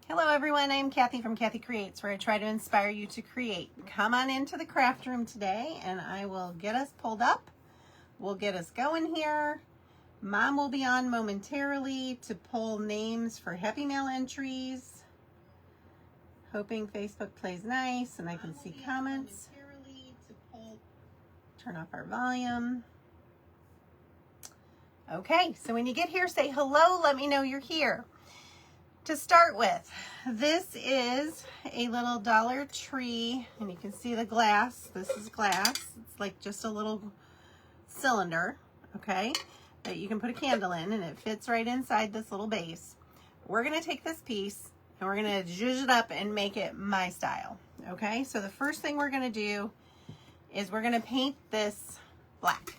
Hello everyone, I'm Kathy from Kathy Creates, where I try to inspire you to create. Come on into the craft room today and I will get us pulled up. We'll get us going here. Mom will be on momentarily to pull names for Happy Mail entries. Hoping Facebook plays nice and I can see comments. Turn off our volume. Okay, so when you get here, say hello, let me know you're here. To start with, this is a little Dollar Tree, and you can see the glass. This is glass. It's like just a little cylinder, okay, that you can put a candle in, and it fits right inside this little base. We're going to take this piece, and we're going to zhuzh it up and make it my style, okay? So the first thing we're going to do is we're going to paint this black.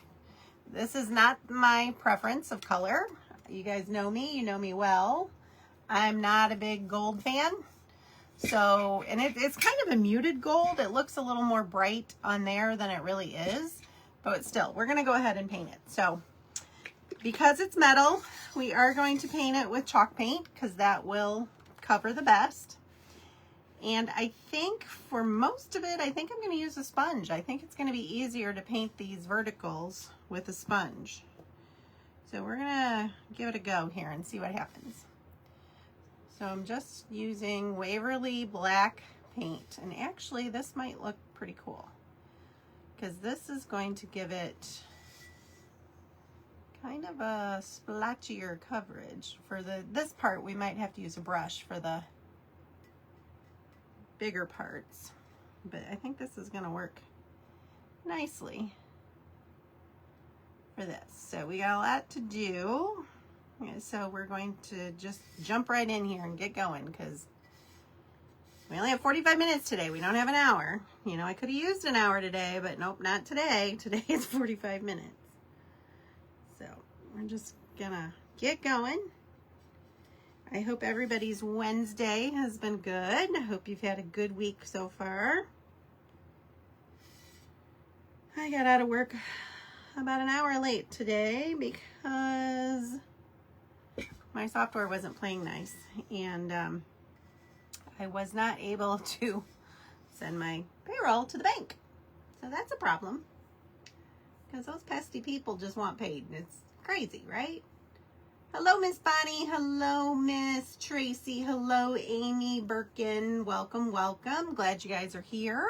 This is not my preference of color. You guys know me. You know me well. I'm not a big gold fan. So, and it's kind of a muted gold. It looks a little more bright on there than it really is. But still, we're going to go ahead and paint it. So, because it's metal, we are going to paint it with chalk paint because that will cover the best. And I think for most of it, I think I'm going to use a sponge. I think it's going to be easier to paint these verticals with a sponge. So we're going to give it a go here and see what happens. So I'm just using Waverly black paint, and actually this might look pretty cool because this is going to give it kind of a splotchier coverage. For this part we might have to use a brush for the bigger parts, but I think this is going to work nicely for this. So we got a lot to do. So we're going to just jump right in here and get going because we only have 45 minutes today. We don't have an hour. You know, I could have used an hour today, but nope, not today. Today is 45 minutes. So we're just gonna get going. I hope everybody's Wednesday has been good. I hope you've had a good week so far. I got out of work about an hour late today because my software wasn't playing nice, and I was not able to send my payroll to the bank. So that's a problem because those pesky people just want paid. It's crazy, right? Hello, Miss Bonnie. Hello, Miss Tracy. Hello, Amy Birkin. Welcome, welcome. Glad you guys are here.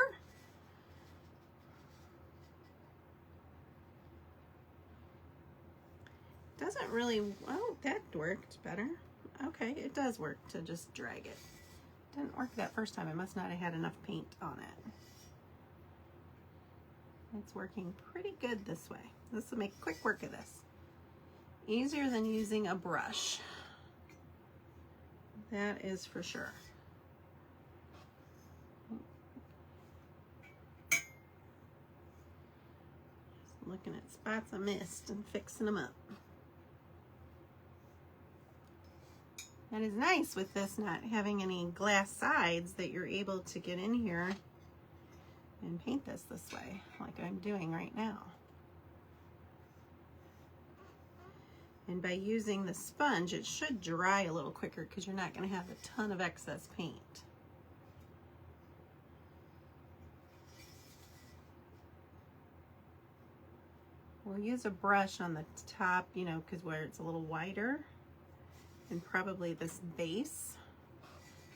Doesn't really, oh, that worked better. Okay, it does work to just drag it. Didn't work that first time. I must not have had enough paint on it. It's working pretty good this way. This will make quick work of this. Easier than using a brush. That is for sure. Just looking at spots of mist and fixing them up. That is nice with this not having any glass sides, that you're able to get in here and paint this way like I'm doing right now. And by using the sponge, it should dry a little quicker because you're not going to have a ton of excess paint. We'll use a brush on the top, you know, because where it's a little wider. And probably this base.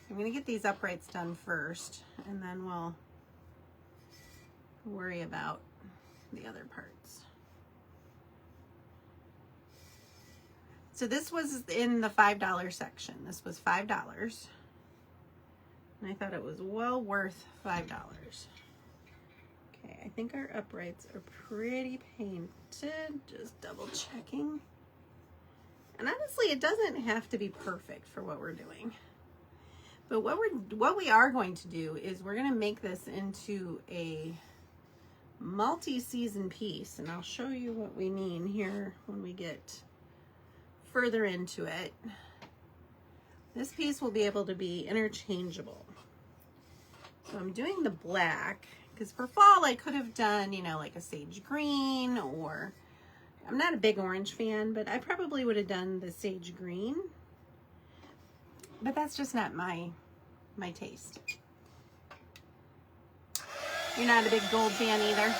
I'm going to get these uprights done first, and then we'll worry about the other parts. So this was in the $5 section. This was $5. And I thought it was well worth $5. Okay, I think our uprights are pretty painted. Just double checking. And honestly, it doesn't have to be perfect for what we're doing. But what we are going to do is we're going to make this into a multi-season piece. And I'll show you what we mean here when we get further into it. This piece will be able to be interchangeable. So I'm doing the black because for fall I could have done, you know, like a sage green, or I'm not a big orange fan, but I probably would have done the sage green. but that's just not my taste. You're not a big gold fan either.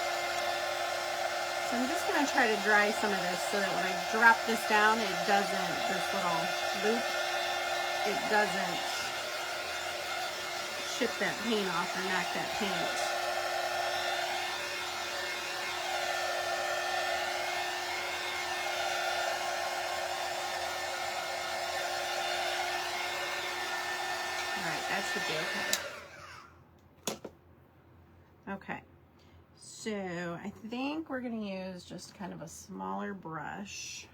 So I'm just gonna try to dry some of this so that when I drop this down, it doesn't, this little loop, it doesn't chip that paint off or knock that paint. All right, that should be okay. Okay, so I think we're gonna use just kind of a smaller brush,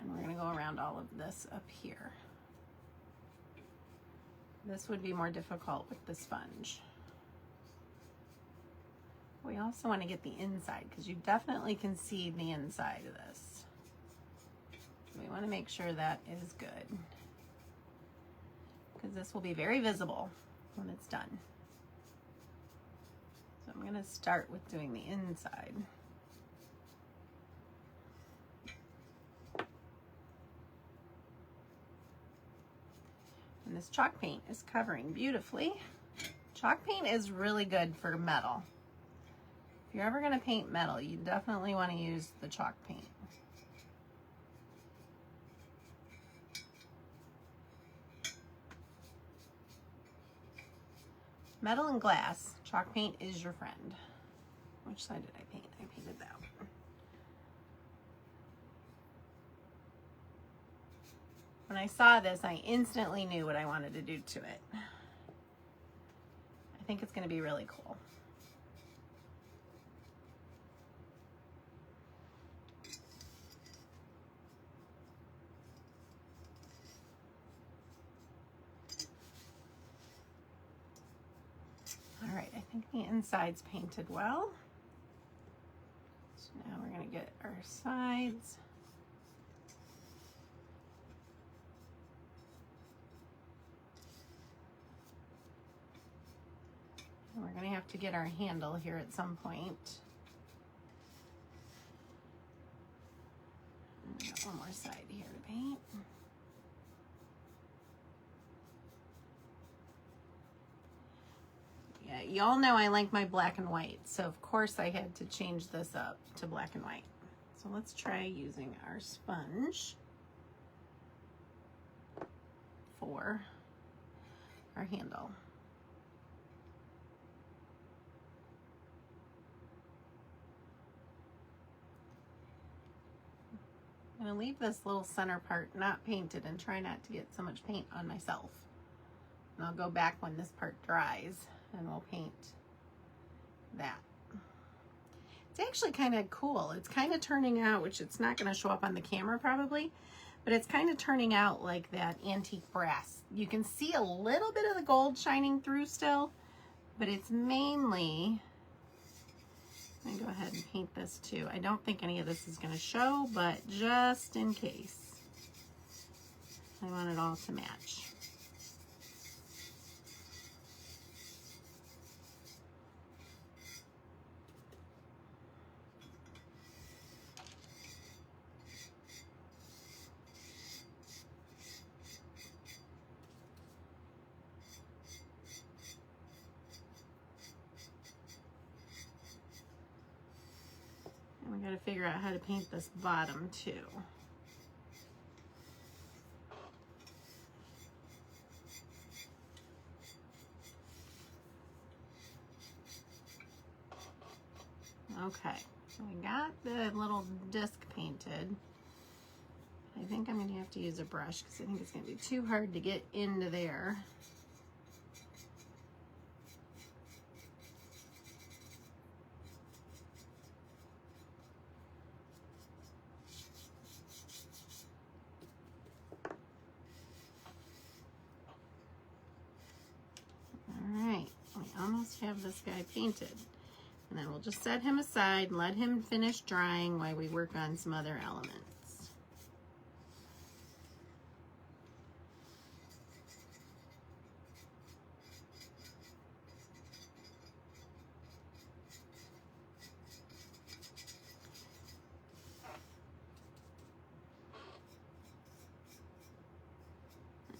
and we're gonna go around all of this up here. This would be more difficult with the sponge. We also want to get the inside because you definitely can see the inside of this. We want to make sure that is good because this will be very visible when it's done. So I'm going to start with doing the inside. And this chalk paint is covering beautifully. Chalk paint is really good for metal. If you're ever going to paint metal, you definitely want to use the chalk paint. Metal and glass, chalk paint is your friend. Which side did I paint? I painted that one. When I saw this, I instantly knew what I wanted to do to it. I think it's going to be really cool. All right, I think the inside's painted well. So now we're going to get our sides. And we're going to have to get our handle here at some point. And we got one more side here to paint. Yeah, y'all know I like my black and white, so of course I had to change this up to black and white. So let's try using our sponge for our handle. I'm going to leave this little center part not painted and try not to get so much paint on myself. And I'll go back when this part dries and we'll paint that. It's actually kind of cool. It's kind of turning out, which it's not going to show up on the camera probably, but it's kind of turning out like that antique brass. You can see a little bit of the gold shining through still, but it's mainly, I'm gonna go ahead and paint this too. I don't think any of this is gonna show, but just in case, I want it all to match. And we gotta figure out how to paint this bottom too. Okay, so we got the little disc painted. I think I'm gonna have to use a brush because I think it's gonna be too hard to get into there. All right, we almost have this guy painted. And then we'll just set him aside and let him finish drying while we work on some other elements.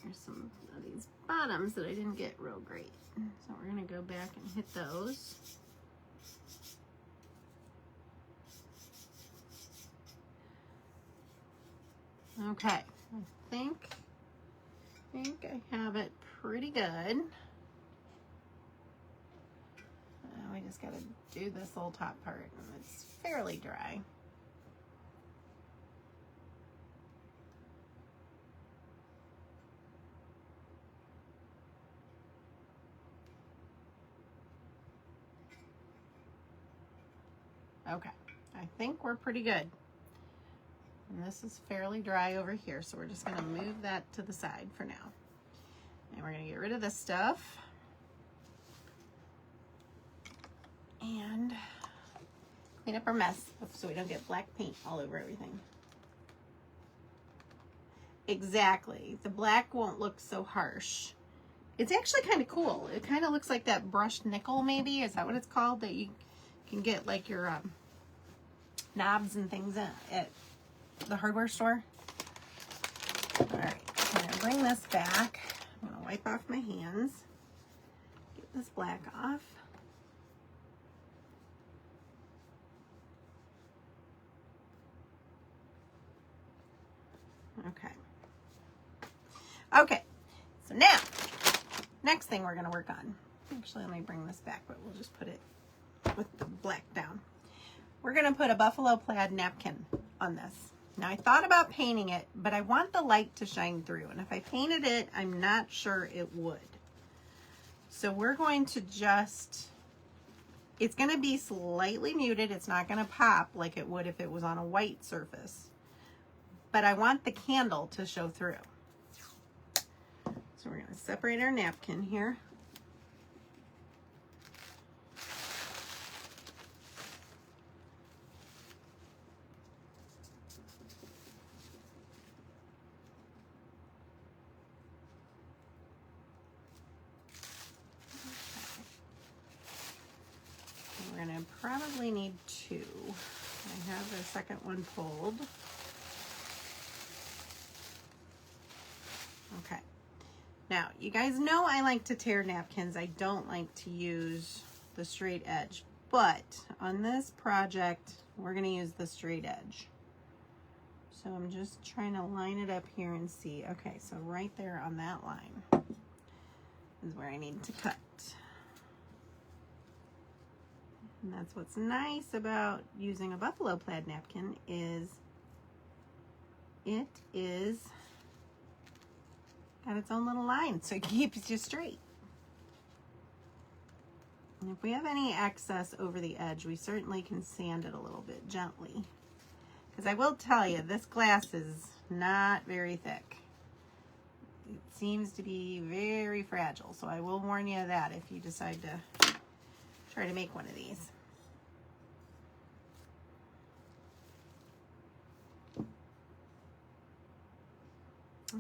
There's some of these bottoms that I didn't get real great. So we're gonna go back and hit those. Okay, I think I have it pretty good. We just gotta do this little top part, and it's fairly dry. Okay, I think we're pretty good. And this is fairly dry over here, so we're just gonna move that to the side for now. And we're gonna get rid of this stuff. And clean up our mess so we don't get black paint all over everything. Exactly, the black won't look so harsh. It's actually kind of cool. It kind of looks like that brushed nickel, maybe. Is that what it's called? That you can get like your knobs and things at the hardware store. All right, I'm gonna bring this back. I'm gonna wipe off my hands. Get this black off. Okay. Okay, so now, next thing we're gonna work on. Actually, let me bring this back, but we'll just put it with the black down. We're gonna put a buffalo plaid napkin on this. Now I thought about painting it, but I want the light to shine through. And if I painted it, I'm not sure it would. So we're going to just, it's gonna be slightly muted. It's not gonna pop like it would if it was on a white surface. But I want the candle to show through. So we're gonna separate our napkin here. We're gonna probably need two. I have the second one pulled. Okay. Now, you guys know I like to tear napkins. I don't like to use the straight edge, but on this project, we're gonna use the straight edge. So I'm just trying to line it up here and see. Okay, so right there on that line is where I need to cut. And that's what's nice about using a buffalo plaid napkin is it is got its own little line, so it keeps you straight. And if we have any excess over the edge, we certainly can sand it a little bit gently. Because I will tell you, this glass is not very thick. It seems to be very fragile, so I will warn you of that if you decide to try to make one of these.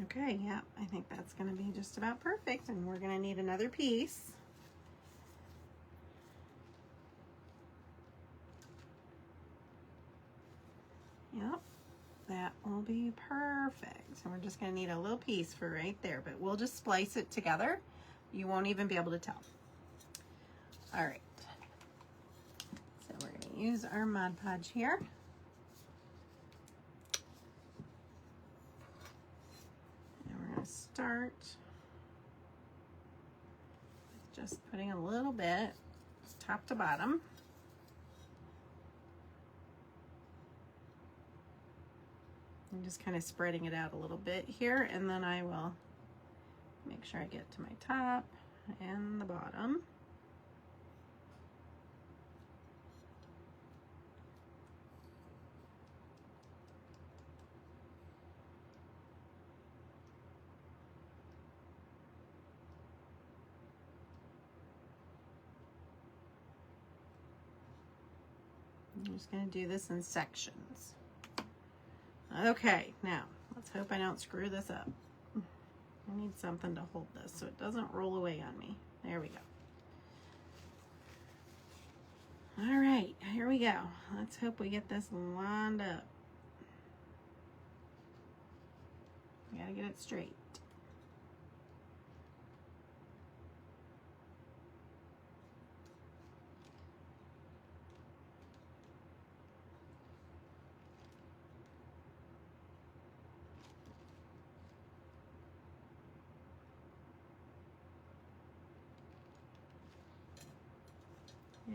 Okay, yeah, I think that's gonna be just about perfect, and we're gonna need another piece. Yep, that will be perfect. So we're just gonna need a little piece for right there, but we'll just splice it together. You won't even be able to tell. All right, so we're gonna use our Mod Podge here. Start with just putting a little bit top to bottom. I'm just kind of spreading it out a little bit here, and then I will make sure I get to my top and the bottom. I'm just going to do this in sections. Okay, now let's hope I don't screw this up. I need something to hold this so it doesn't roll away on me. There we go. All right, here we go. Let's hope we get this lined up. We gotta get it straight.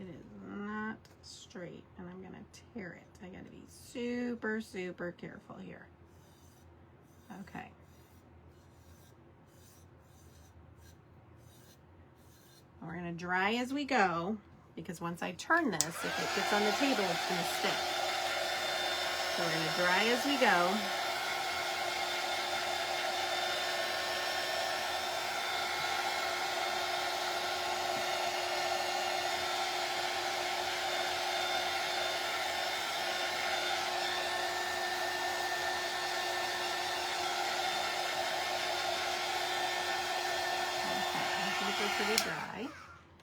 It is not straight, and I'm gonna tear it. I gotta be super, super careful here. Okay. We're gonna dry as we go, because once I turn this, if it gets on the table, it's gonna stick. So we're gonna dry as we go. Pretty dry.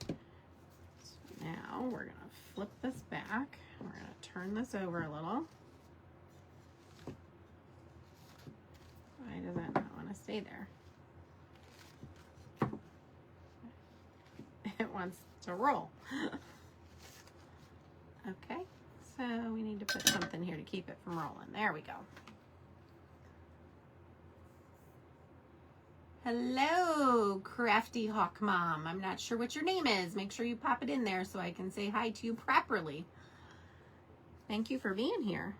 So now we're going to flip this back. We're going to turn this over a little. Why does that not want to stay there? It wants to roll. Okay, so we need to put something here to keep it from rolling. There we go. Hello, Crafty Hawk Mom. I'm not sure what your name is. Make sure you pop it in there so I can say hi to you properly. Thank you for being here.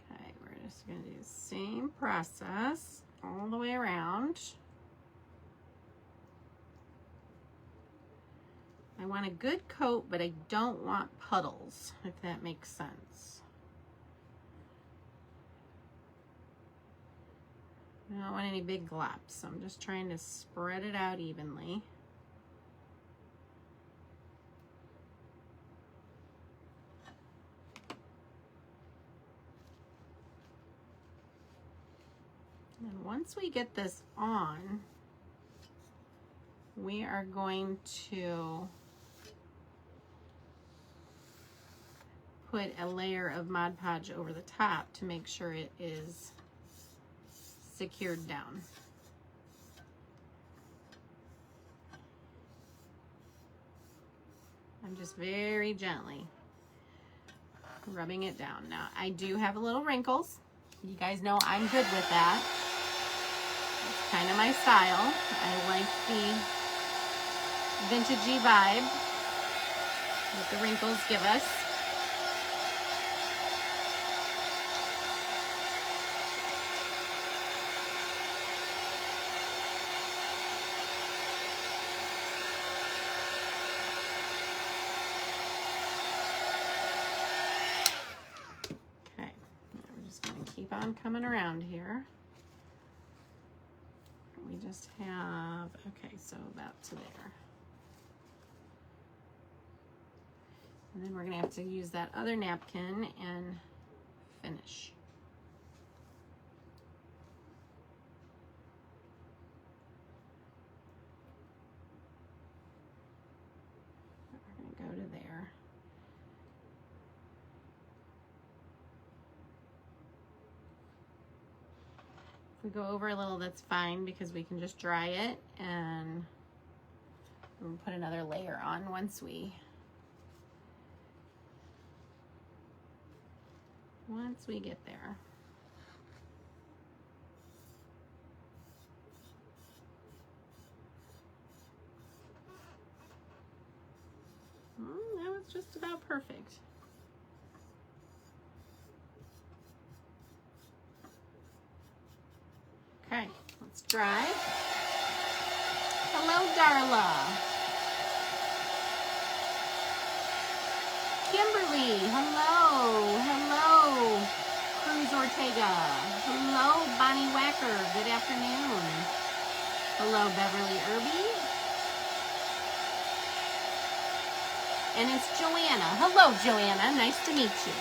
Okay, we're just going to do the same process all the way around. I want a good coat, but I don't want puddles, if that makes sense. I don't want any big glops, so I'm just trying to spread it out evenly. And once we get this on, we are going to put a layer of Mod Podge over the top to make sure it is secured down. I'm just very gently rubbing it down. Now, I do have a little wrinkles. You guys know I'm good with that. It's kind of my style. I like the vintagey vibe that the wrinkles give us. Coming around here. We just have, okay, so about to there. And then we're going to have to use that other napkin and finish. We're going to go to there. If we go over a little, that's fine, because we can just dry it and we'll put another layer on once we get there. That was just about perfect. Okay, let's dry. Hello, Darla. Kimberly, hello. Hello, Cruz Ortega. Hello, Bonnie Wacker. Good afternoon. Hello, Beverly Irby. And it's Joanna. Hello, Joanna. Nice to meet you.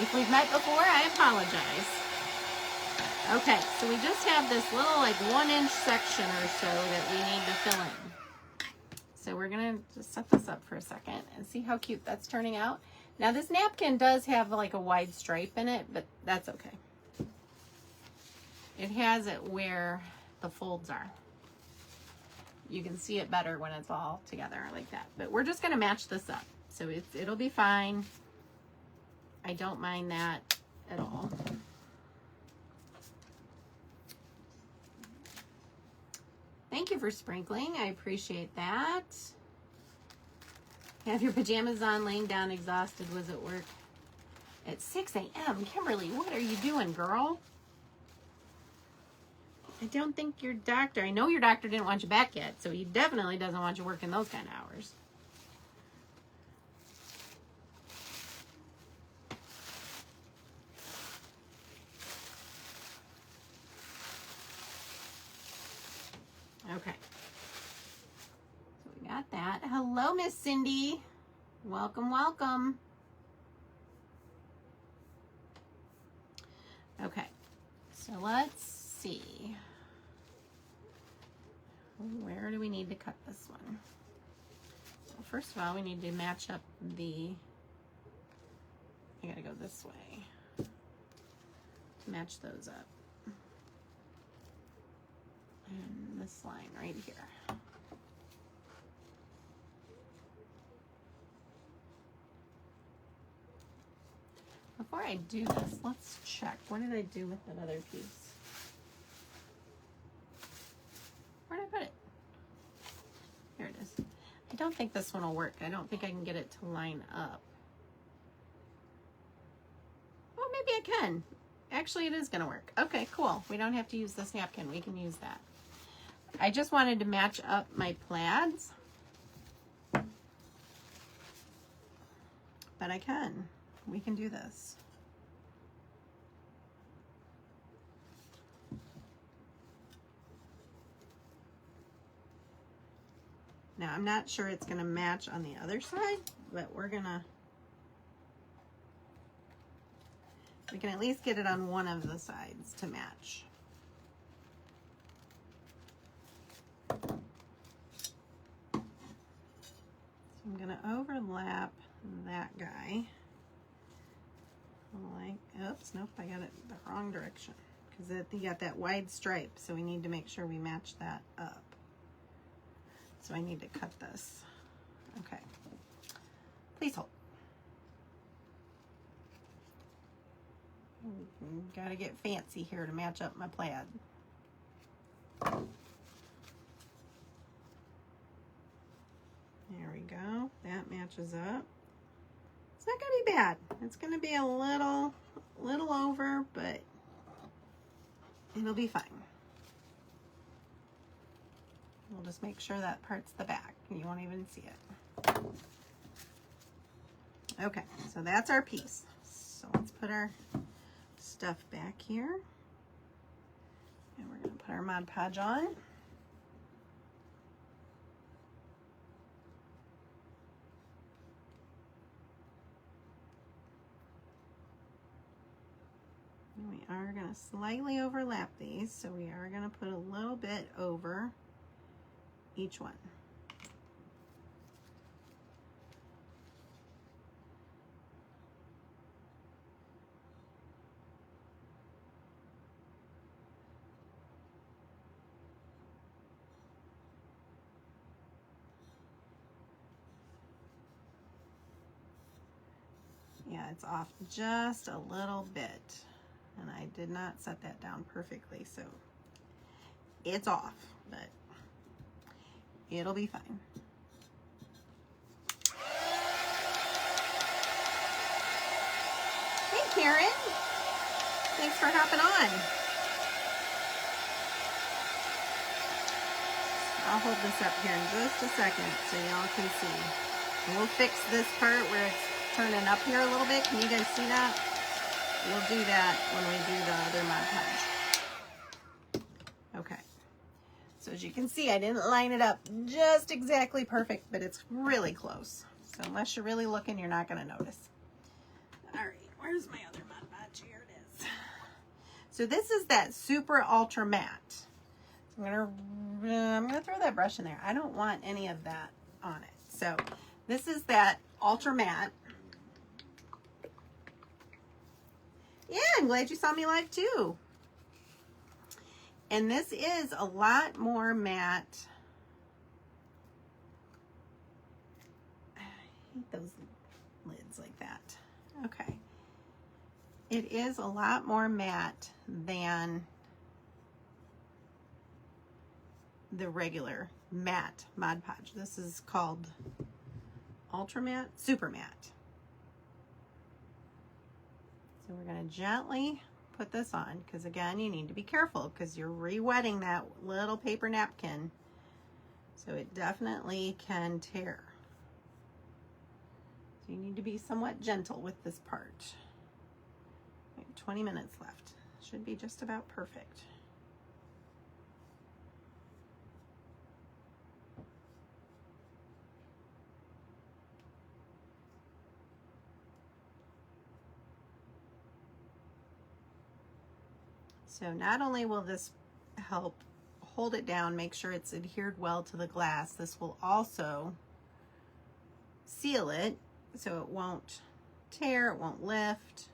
If we've met before, I apologize. Okay, so we just have this little like 1-inch section or so that we need to fill in. So we're gonna just set this up for a second and see how cute that's turning out. Now this napkin does have like a wide stripe in it, but that's okay. It has it where the folds are. You can see it better when it's all together like that. But we're just gonna match this up. So it'll be fine. I don't mind that at all. Thank you for sprinkling. I appreciate that. Have your pajamas on, laying down exhausted, was at work at 6 a.m. Kimberly, what are you doing, girl? I don't think your doctor, I know your doctor didn't want you back yet, so he definitely doesn't want you working those kind of hours. Okay. So we got that. Hello, Miss Cindy. Welcome, welcome. Okay. So let's see. Where do we need to cut this one? Well, first of all, we need to match up the, I gotta go this way to match those up. And this line right here. Before I do this, let's check. What did I do with that other piece? Where did I put it? Here it is. I don't think this one will work. I don't think I can get it to line up. Oh, maybe I can. Actually, it is going to work. Okay, cool. We don't have to use this napkin. We can use that. I just wanted to match up my plaids. But I can. We can do this. Now, I'm not sure it's going to match on the other side, but we can at least get it on one of the sides to match. So I'm going to overlap that guy. Like, oops, nope, I got it the wrong direction. Because you got that wide stripe, so we need to make sure we match that up. So I need to cut this. Okay. Please hold. Gotta get fancy here to match up my plaid. There we go. That matches up. It's not gonna be bad. It's gonna be a little over, but it'll be fine. We'll just make sure that part's the back. You won't even see it. Okay, so that's our piece. So let's put our stuff back here. And we're gonna put our Mod Podge on. And we are gonna slightly overlap these, so we are gonna put a little bit over each one. Yeah, it's off just a little bit, and I did not set that down perfectly, so it's off, but it'll be fine. Hey, Karen. Thanks for hopping on. I'll hold this up here in just a second so y'all can see. And we'll fix this part where it's turning up here a little bit. Can you guys see that? We'll do that when we do the other Mod Podge. Okay. So as you can see, I didn't line it up just exactly perfect, but it's really close. So unless you're really looking, you're not going to notice. All right, where's my other Mod Podge? Here it is. So this is that super ultra matte. So I'm gonna throw that brush in there. I don't want any of that on it. So this is that ultra matte. Yeah, I'm glad you saw me live too. And this is a lot more matte. I hate those lids like that. Okay. It is a lot more matte than the regular matte Mod Podge. This is called Ultra Matte, Super Matte. So we're going to gently put this on, because again, you need to be careful because you're re-wetting that little paper napkin, so it definitely can tear. So you need to be somewhat gentle with this part. 20 minutes left. Should be just about perfect. So not only will this help hold it down, make sure it's adhered well to the glass, this will also seal it so it won't tear, it won't lift.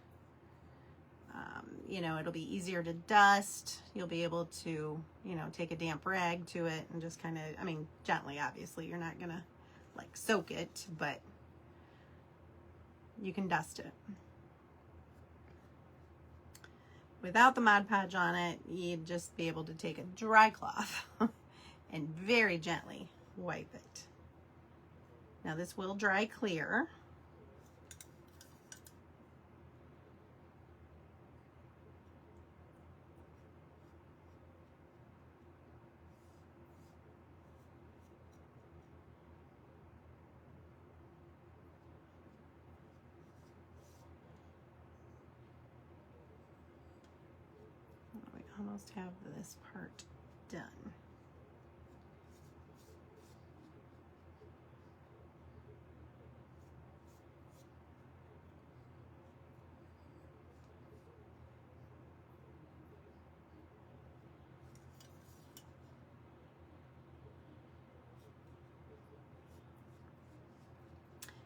You know, it'll be easier to dust. You'll be able to, you know, take a damp rag to it and just kind of, I mean, gently, obviously. You're not gonna like soak it, but you can dust it. Without the Mod Podge on it, you'd just be able to take a dry cloth and very gently wipe it. Now this will dry clear. Almost have this part done.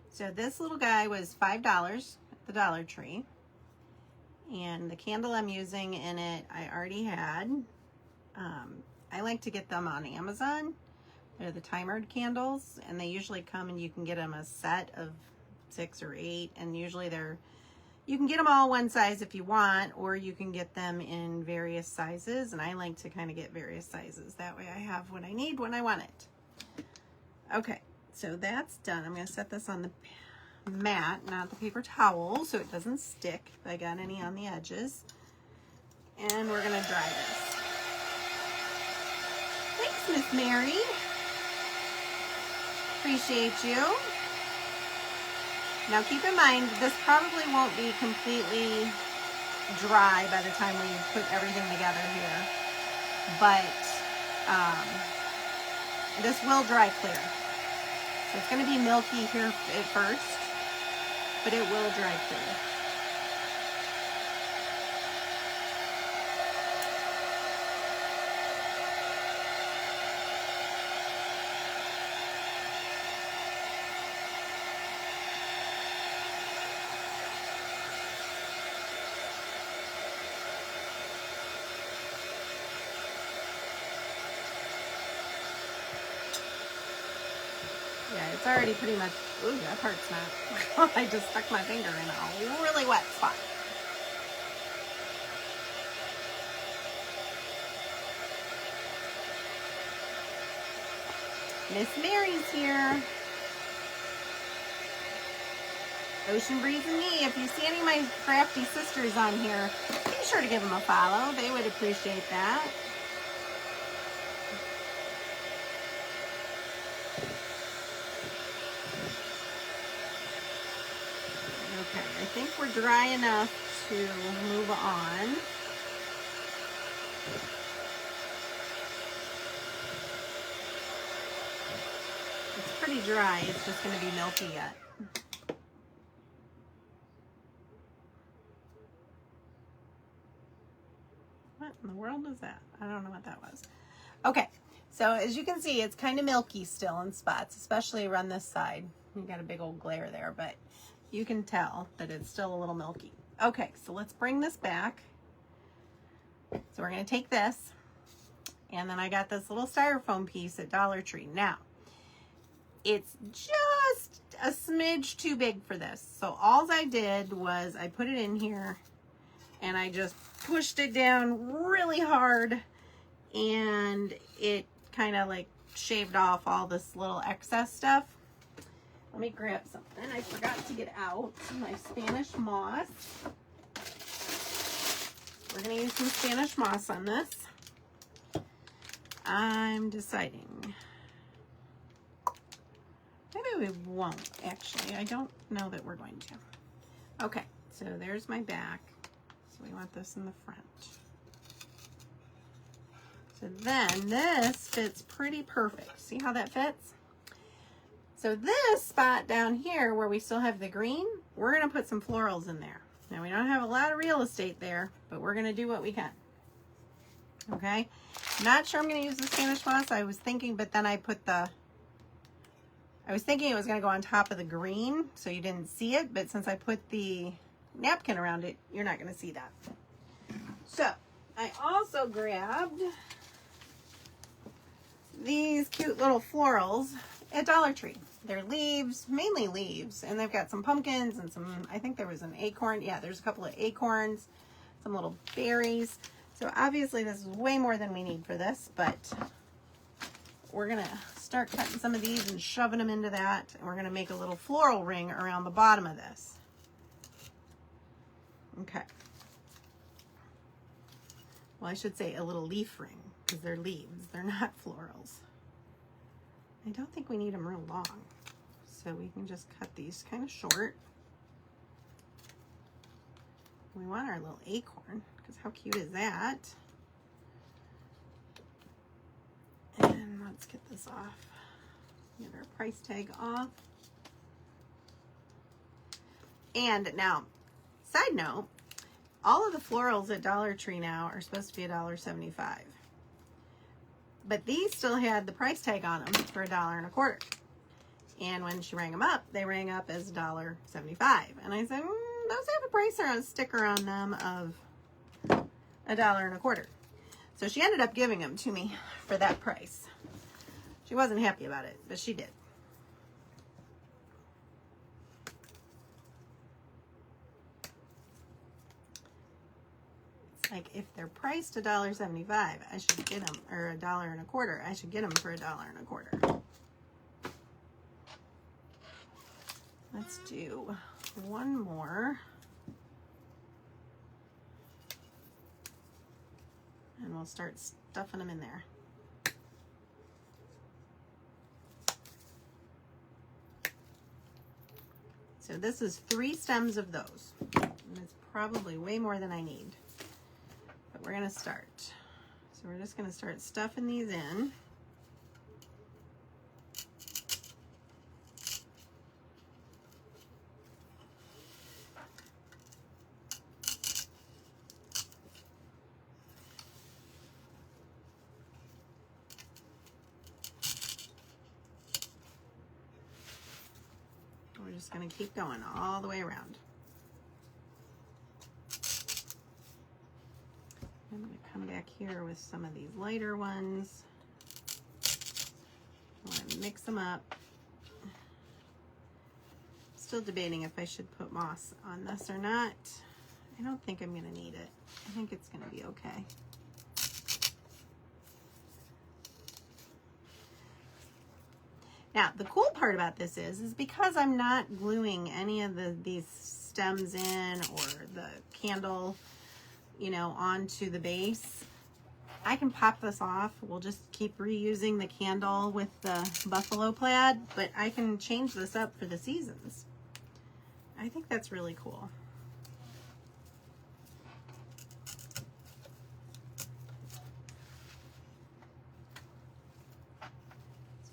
So this little guy was $5 at the Dollar Tree. And the candle I'm using in it, I already had. I like to get them on Amazon. They're the timered candles, and they usually come and you can get them a set of 6 or 8, and usually you can get them all one size if you want, or you can get them in various sizes, and I like to kind of get various sizes. That way I have what I need when I want it. Okay, so that's done. I'm going to set this on the mat, not the paper towel, so it doesn't stick if I got any on the edges. And we're gonna dry this. Thanks, Miss Mary. Appreciate you. Now keep in mind, this probably won't be completely dry by the time we put everything together here, but this will dry clear. So it's gonna be milky here at first, but it will dry clear. Yeah, it's already pretty much, ooh, that part's not. I just stuck my finger in a really wet spot. Miss Mary's here. Ocean Breeze and me. If you see any of my crafty sisters on here, be sure to give them a follow. They would appreciate that. Okay, I think we're dry enough to move on. It's pretty dry, it's just going to be milky yet. What in the world is that? I don't know what that was. Okay, so as you can see, it's kind of milky still in spots, especially around this side. You got a big old glare there, but you can tell that it's still a little milky. Okay, so let's bring this back. So we're going to take this, and then I got this little styrofoam piece at Dollar Tree. Now, it's just a smidge too big for this. So all I did was I put it in here, and I just pushed it down really hard, and it kind of like shaved off all this little excess stuff. Let me grab something. I forgot to get out my Spanish moss. We're going to use some Spanish moss on this. I'm deciding. Maybe we won't, actually. I don't know that we're going to. Okay, so there's my back. So we want this in the front. So then this fits pretty perfect. See how that fits? So this spot down here where we still have the green, we're going to put some florals in there. Now we don't have a lot of real estate there, but we're going to do what we can. Okay? Not sure I'm going to use the Spanish moss. I was thinking, but then I was thinking it was going to go on top of the green, so you didn't see it, but since I put the napkin around it, you're not going to see that. So, I also grabbed these cute little florals at Dollar Tree. They're leaves, mainly leaves, and they've got some pumpkins and some, I think there was an acorn. Yeah, there's a couple of acorns, some little berries. So obviously this is way more than we need for this, but we're going to start cutting some of these and shoving them into that. And we're going to make a little floral ring around the bottom of this. Okay. Well, I should say a little leaf ring because they're leaves. They're not florals. I don't think we need them real long. So we can just cut these kind of short. We want our little acorn because how cute is that? And let's get this off. Get our price tag off. And now, side note, all of the florals at Dollar Tree now are supposed to be $1.75. But these still had the price tag on them for $1.25. And when she rang them up, they rang up as $1.75. And I said, those have a price or a sticker on them of $1.25. So she ended up giving them to me for that price. She wasn't happy about it, but she did. It's like if they're priced $1.75, I should get them, or $1.25. I should get them for $1.25. Let's do one more. And we'll start stuffing them in there. So this is 3 stems of those. And it's probably way more than I need. But we're going to start. So we're just going to start stuffing these in. We're just going to keep going all the way around. I'm going to come back here with some of these lighter ones. I want to mix them up. Still debating if I should put moss on this or not. I don't think I'm going to need it. I think it's going to be okay. Now, the cool part about this is because I'm not gluing any of these stems in or the candle, you know, onto the base, I can pop this off. We'll just keep reusing the candle with the buffalo plaid, but I can change this up for the seasons. I think that's really cool.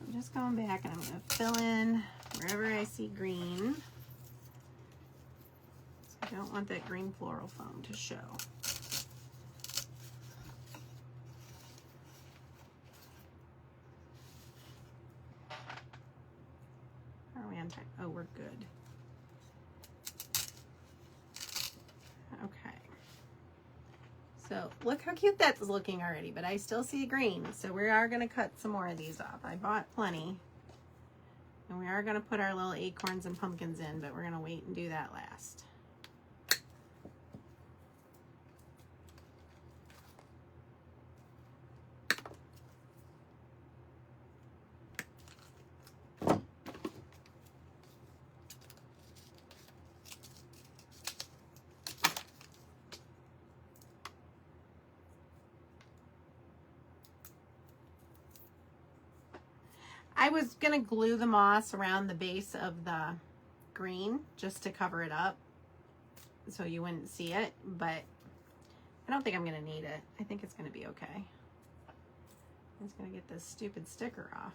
I'm just going back and I'm going to fill in wherever I see green. So I don't want that green floral foam to show. How are we on time? Oh, we're good. Okay. So look how cute that's looking already, but I still see green. So we are going to cut some more of these off. I bought plenty. And we are going to put our little acorns and pumpkins in, but we're going to wait and do that last. I was gonna glue the moss around the base of the green just to cover it up so you wouldn't see it, but I don't think I'm gonna need it. I think it's gonna be okay. I'm just gonna get this stupid sticker off.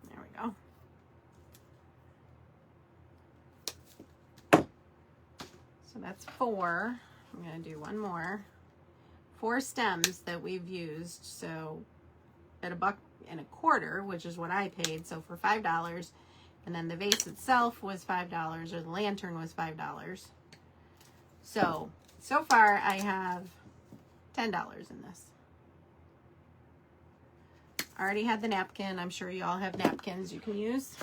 There we go. So that's 4. I'm gonna do one more. 4 stems that we've used. So at $1.25, which is what I paid. So for $5, and then the vase itself was $5, or the lantern was $5. So far I have $10 in this. I already had the napkin. I'm sure you all have napkins you can use.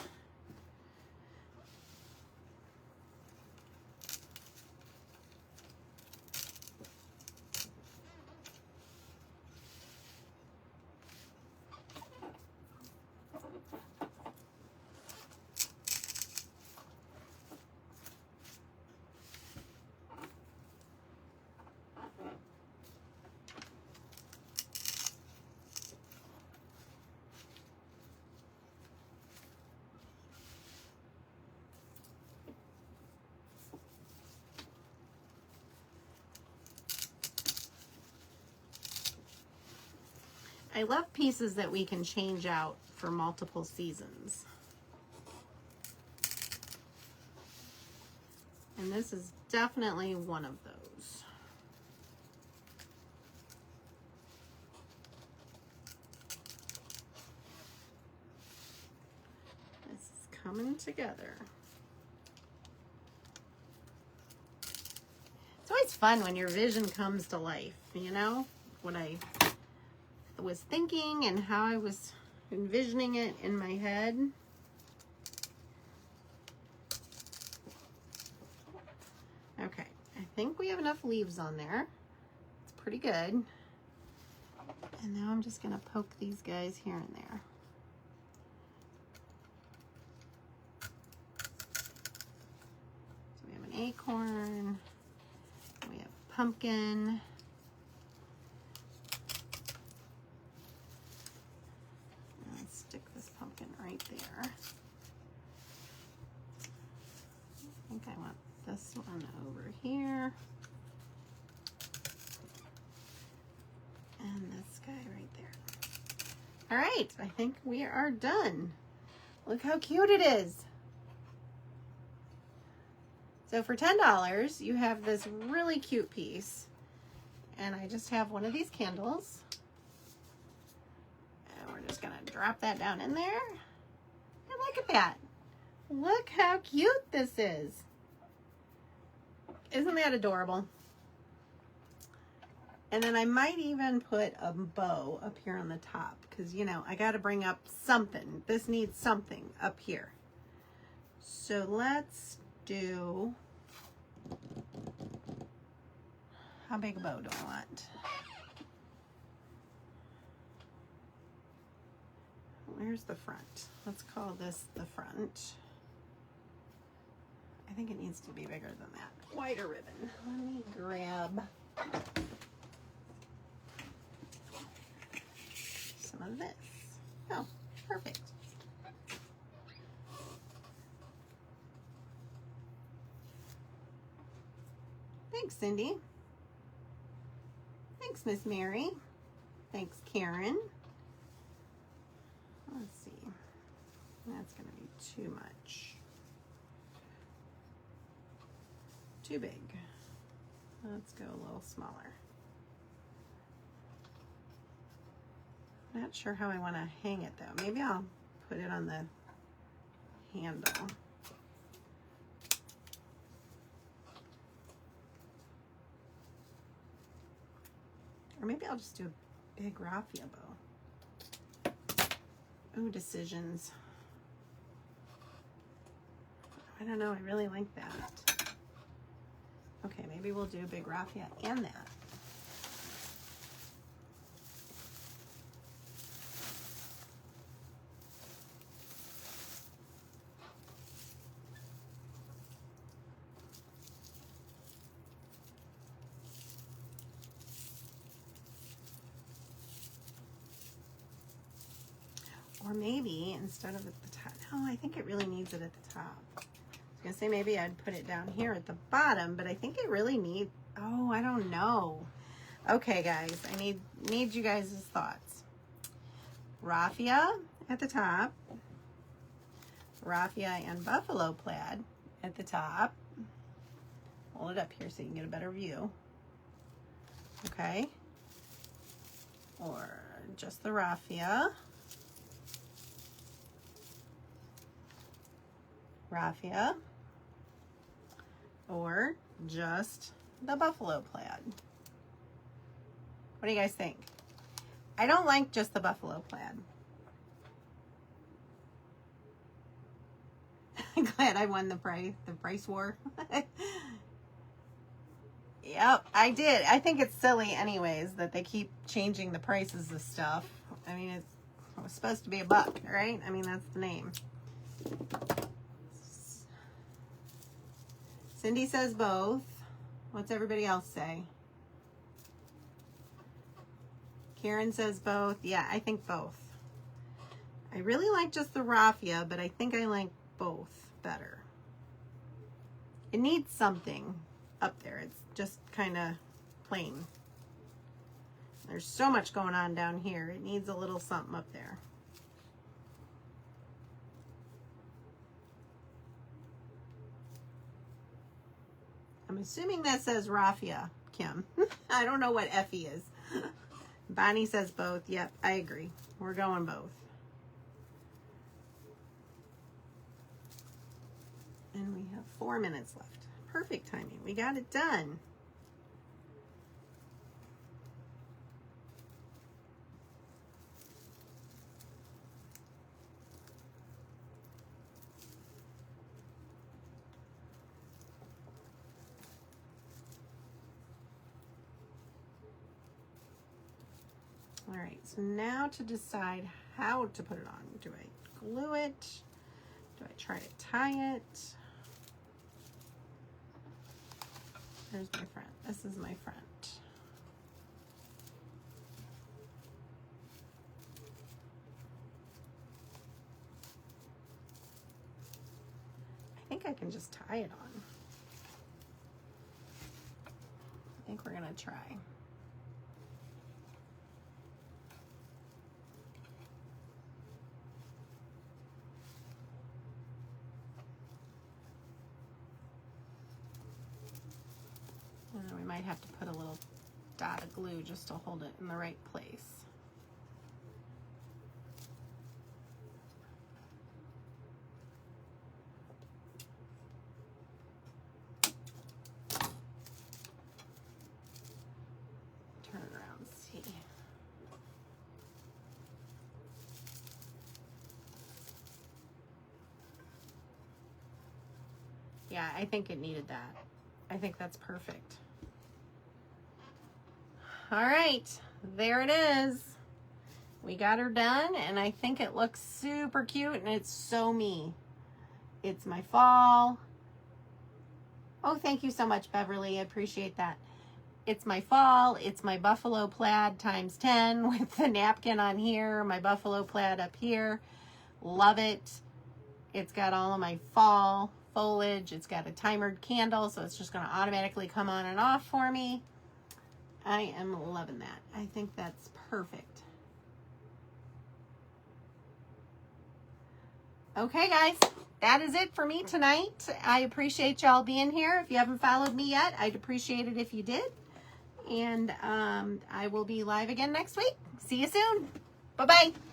I love pieces that we can change out for multiple seasons. And this is definitely one of those. This is coming together. It's always fun when your vision comes to life, you know? What I was thinking and how I was envisioning it in my head. Okay, I think we have enough leaves on there. It's pretty good. And now I'm just gonna poke these guys here and there. So we have an acorn, we have pumpkin, let's stick this pumpkin right there. I think I want this one over here. And this guy right there. All right, I think we are done. Look how cute it is. So for $10, you have this really cute piece. And I just have one of these candles. And we're just gonna drop that down in there. And look at that. Look how cute this is. Isn't that adorable? And then I might even put a bow up here on the top because, you know, I got to bring up something. This needs something up here. So let's do, how big a bow do I want? Where's the front? Let's call this the front. I think it needs to be bigger than that. Wider ribbon. Let me grab some of this. Oh, perfect. Thanks, Cindy. Thanks, Miss Mary. Thanks, Karen. Let's see. That's going to be too much. Too big. Let's go a little smaller. Not sure how I want to hang it though. Maybe I'll put it on the handle. Or maybe I'll just do a big raffia bow. Ooh, decisions. I don't know, I really like that. Okay, maybe we'll do a big raffia and that. Or maybe instead of at the top, no, I think it really needs it at the top. I was gonna say maybe I'd put it down here at the bottom, but I think it really needs, oh, I don't know. Okay, guys, I need you guys' thoughts. Raffia at the top. Raffia and buffalo plaid at the top. Hold it up here so you can get a better view. Okay. Or just the raffia. Raffia. Or just the buffalo plaid. What do you guys think? I don't like just the buffalo plaid. I'm glad I won the price war. Yep, I did. I think it's silly anyways that they keep changing the prices of stuff. I mean, it was supposed to be $1, right? I mean, that's the name. Cindy says both. What's everybody else say? Karen says both. Yeah, I think both. I really like just the raffia, but I think I like both better. It needs something up there. It's just kind of plain. There's so much going on down here. It needs a little something up there. I'm assuming that says raffia, Kim. I don't know what Effie is. Bonnie says both. Yep, I agree. We're going both. And we have 4 minutes left. Perfect timing. We got it done. All right, so now to decide how to put it on. Do I glue it? Do I try to tie it? There's my front. This is my front. I think I can just tie it on. I think we're gonna try. We might have to put a little dot of glue just to hold it in the right place. Turn it around, see. Yeah, I think it needed that. I think that's perfect. All right, there it is. We got her done, and I think it looks super cute, and it's so me. It's my fall. Oh, thank you so much, Beverly. I appreciate that. It's my fall. It's my buffalo plaid times 10 with the napkin on here, my buffalo plaid up here. Love it. It's got all of my fall foliage. It's got a timered candle, so it's just going to automatically come on and off for me. I am loving that. I think that's perfect. Okay, guys, that is it for me tonight. I appreciate y'all being here. If you haven't followed me yet, I'd appreciate it if you did. And I will be live again next week. See you soon. Bye-bye.